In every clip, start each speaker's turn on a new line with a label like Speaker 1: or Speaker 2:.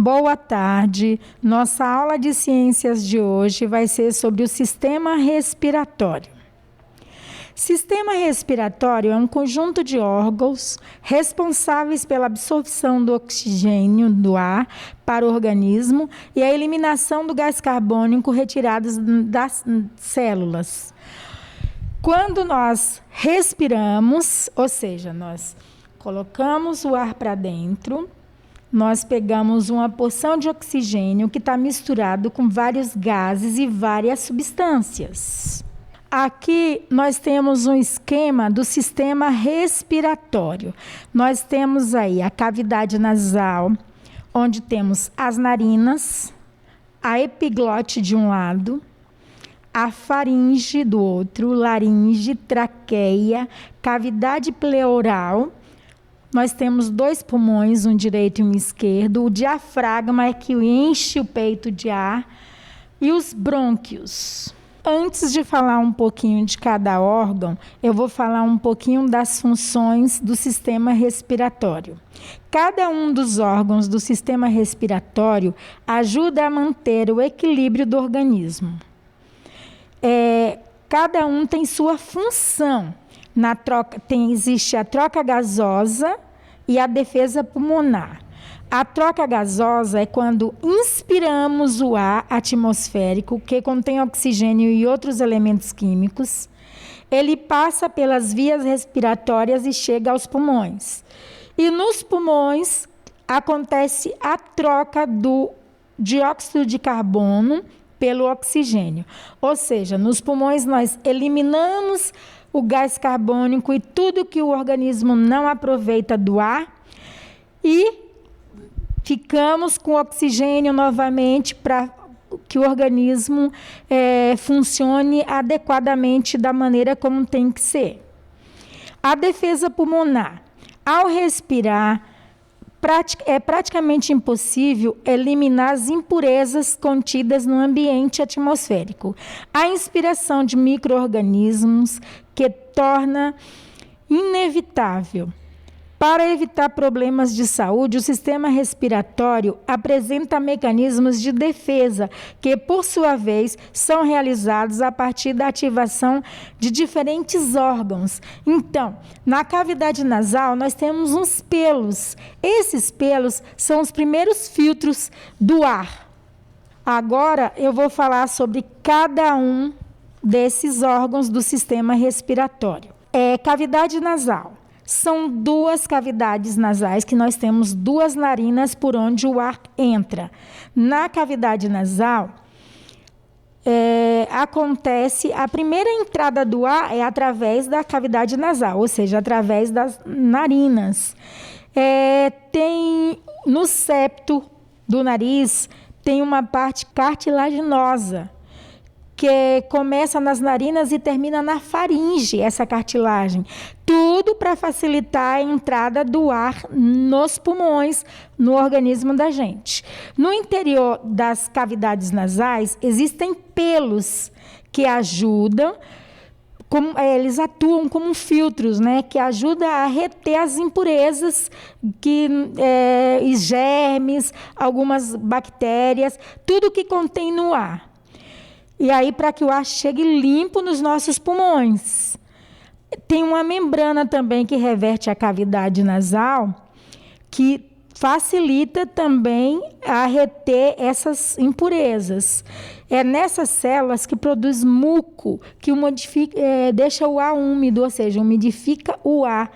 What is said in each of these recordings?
Speaker 1: Boa tarde. Nossa aula de ciências de hoje vai ser sobre o sistema respiratório. Sistema respiratório é um conjunto de órgãos responsáveis pela absorção do oxigênio do ar para o organismo e a eliminação do gás carbônico retirado das células. Quando nós respiramos, ou seja, nós colocamos o ar para dentro, nós pegamos uma porção de oxigênio que está misturado com vários gases e várias substâncias. Aqui nós temos um esquema do sistema respiratório. Nós temos aí a cavidade nasal, onde temos as narinas, a epiglote de um lado, a faringe do outro, laringe, traqueia, cavidade pleural. Nós temos dois pulmões, um direito e um esquerdo. O diafragma é que enche o peito de ar. E os brônquios. Antes de falar um pouquinho de cada órgão, eu vou falar um pouquinho das funções do sistema respiratório. Cada um dos órgãos do sistema respiratório ajuda a manter o equilíbrio do organismo. Cada um tem sua função. Existe a troca gasosa e a defesa pulmonar. A troca gasosa é quando inspiramos o ar atmosférico, que contém oxigênio e outros elementos químicos. Ele passa pelas vias respiratórias e chega aos pulmões. E nos pulmões acontece a troca do dióxido de carbono pelo oxigênio. Ou seja, nos pulmões nós eliminamos o gás carbônico e tudo que o organismo não aproveita do ar e ficamos com oxigênio novamente para que o organismo funcione adequadamente da maneira como tem que ser. A defesa pulmonar. Ao respirar, é praticamente impossível eliminar as impurezas contidas no ambiente atmosférico. A inspiração de micro-organismos que torna inevitável. Para evitar problemas de saúde, o sistema respiratório apresenta mecanismos de defesa, que, por sua vez, são realizados a partir da ativação de diferentes órgãos. Então, na cavidade nasal, nós temos uns pelos. Esses pelos são os primeiros filtros do ar. Agora, eu vou falar sobre cada um desses órgãos do sistema respiratório. Cavidade nasal. São duas cavidades nasais que nós temos duas narinas por onde o ar entra. Na cavidade nasal, acontece a primeira entrada do ar é através da cavidade nasal, ou seja, através das narinas. Tem no septo do nariz tem uma parte cartilaginosa, que começa nas narinas e termina na faringe, essa cartilagem. Tudo para facilitar a entrada do ar nos pulmões, no organismo da gente. No interior das cavidades nasais, existem pelos que ajudam, eles atuam como filtros, né, que ajudam a reter as impurezas, e germes, algumas bactérias, tudo que contém no ar. E aí, para que o ar chegue limpo nos nossos pulmões. Tem uma membrana também que reverte a cavidade nasal, que facilita também a reter essas impurezas. É nessas células que produz muco, que deixa o ar úmido, ou seja, umidifica o ar.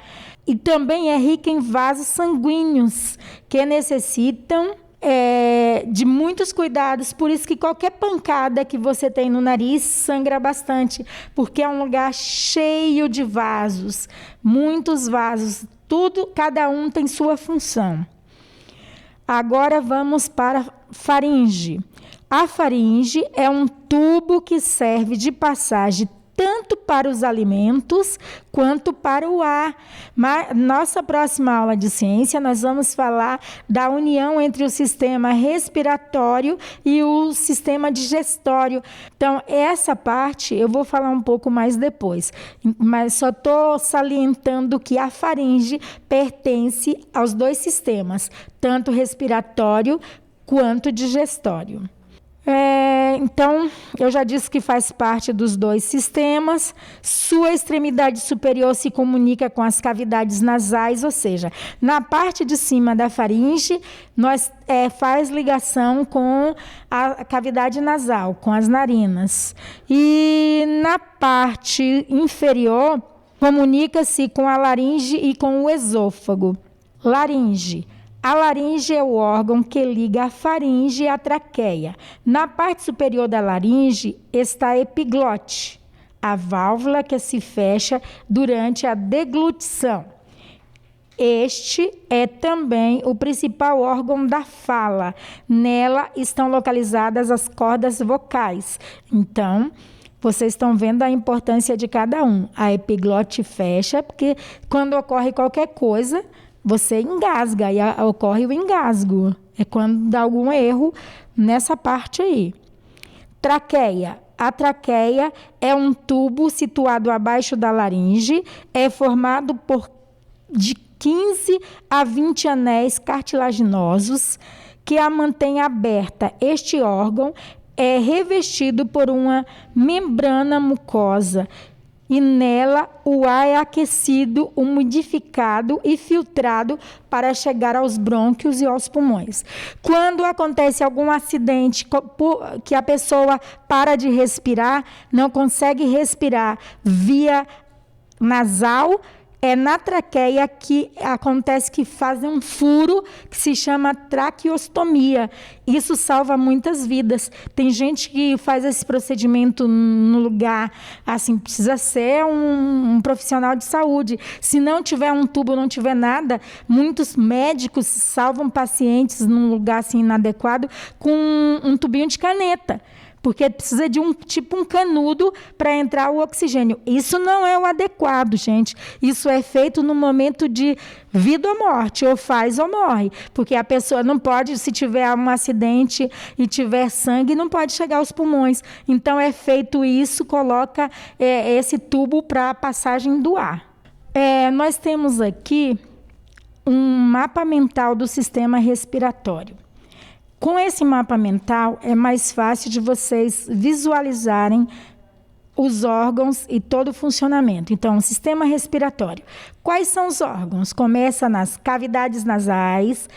Speaker 1: E também é rica em vasos sanguíneos, que necessitam de muitos cuidados, por isso que qualquer pancada que você tem no nariz sangra bastante, porque é um lugar cheio de vasos, muitos vasos, cada um tem sua função. Agora vamos para a faringe. A faringe é um tubo que serve de passagem tanto para os alimentos quanto para o ar. Mas nossa próxima aula de ciência, nós vamos falar da união entre o sistema respiratório e o sistema digestório. Então, essa parte eu vou falar um pouco mais depois, mas só estou salientando que a faringe pertence aos dois sistemas, tanto respiratório quanto digestório. Então, eu já disse que faz parte dos dois sistemas. Sua extremidade superior se comunica com as cavidades nasais, ou seja, na parte de cima da faringe, faz ligação com a cavidade nasal, com as narinas. E na parte inferior, comunica-se com a laringe e com o esôfago. Laringe. A laringe é o órgão que liga a faringe e a traqueia. Na parte superior da laringe está a epiglote, a válvula que se fecha durante a deglutição. Este é também o principal órgão da fala. Nela estão localizadas as cordas vocais. Então, vocês estão vendo a importância de cada um. A epiglote fecha, porque quando ocorre qualquer coisa, você engasga e ocorre o engasgo. É quando dá algum erro nessa parte aí. Traqueia. A traqueia é um tubo situado abaixo da laringe. É formado de 15 a 20 anéis cartilaginosos que a mantém aberta. Este órgão é revestido por uma membrana mucosa. E nela o ar é aquecido, umidificado e filtrado para chegar aos brônquios e aos pulmões. Quando acontece algum acidente que a pessoa para de respirar, não consegue respirar via nasal, é na traqueia que acontece que fazem um furo que se chama traqueostomia. Isso salva muitas vidas. Tem gente que faz esse procedimento no lugar, assim, precisa ser um profissional de saúde. Se não tiver um tubo, não tiver nada, muitos médicos salvam pacientes num lugar assim inadequado com um tubinho de caneta. Porque precisa de um canudo para entrar o oxigênio. Isso não é o adequado, gente. Isso é feito no momento de vida ou morte, ou faz ou morre. Porque a pessoa não pode, se tiver um acidente e tiver sangue, não pode chegar aos pulmões. Então é feito isso, coloca esse tubo para a passagem do ar. Nós temos aqui um mapa mental do sistema respiratório. Com esse mapa mental, é mais fácil de vocês visualizarem os órgãos e todo o funcionamento. Então, o sistema respiratório. Quais são os órgãos? Começa nas cavidades nasais,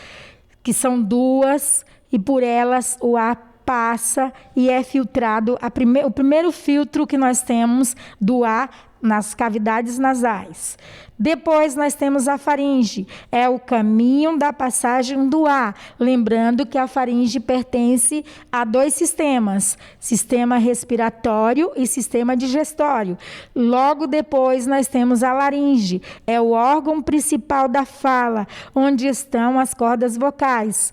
Speaker 1: que são 2, e por elas o ar passa e é filtrado. O primeiro filtro que nós temos do ar nas cavidades nasais. Depois nós temos a faringe, é o caminho da passagem do ar. Lembrando que a faringe pertence a 2 sistemas, sistema respiratório e sistema digestório. Logo depois nós temos a laringe, é o órgão principal da fala, onde estão as cordas vocais.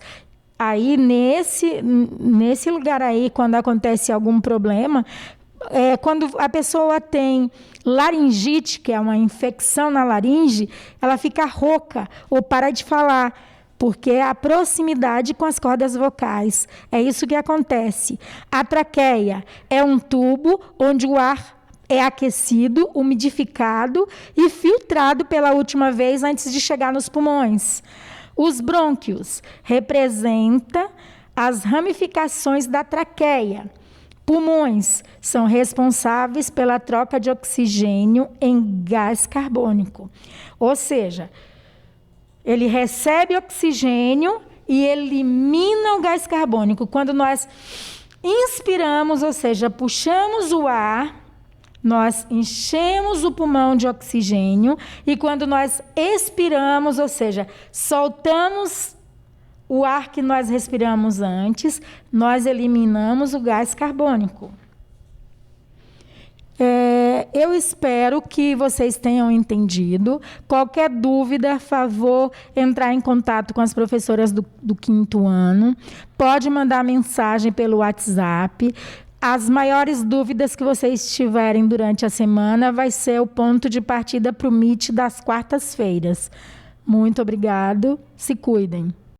Speaker 1: Aí nesse lugar aí, quando acontece algum problema, quando a pessoa tem laringite, que é uma infecção na laringe, ela fica rouca ou para de falar, porque é a proximidade com as cordas vocais. É isso que acontece. A traqueia é um tubo onde o ar é aquecido, umidificado e filtrado pela última vez antes de chegar nos pulmões. Os brônquios representam as ramificações da traqueia. Pulmões são responsáveis pela troca de oxigênio em gás carbônico. Ou seja, ele recebe oxigênio e elimina o gás carbônico. Quando nós inspiramos, ou seja, puxamos o ar, nós enchemos o pulmão de oxigênio. E quando nós expiramos, ou seja, soltamos o ar que nós respiramos antes, nós eliminamos o gás carbônico. Eu espero que vocês tenham entendido. Qualquer dúvida, favor entrar em contato com as professoras do 5º ano. Pode mandar mensagem pelo WhatsApp. As maiores dúvidas que vocês tiverem durante a semana vai ser o ponto de partida para o Meet das quartas-feiras. Muito obrigado. Se cuidem.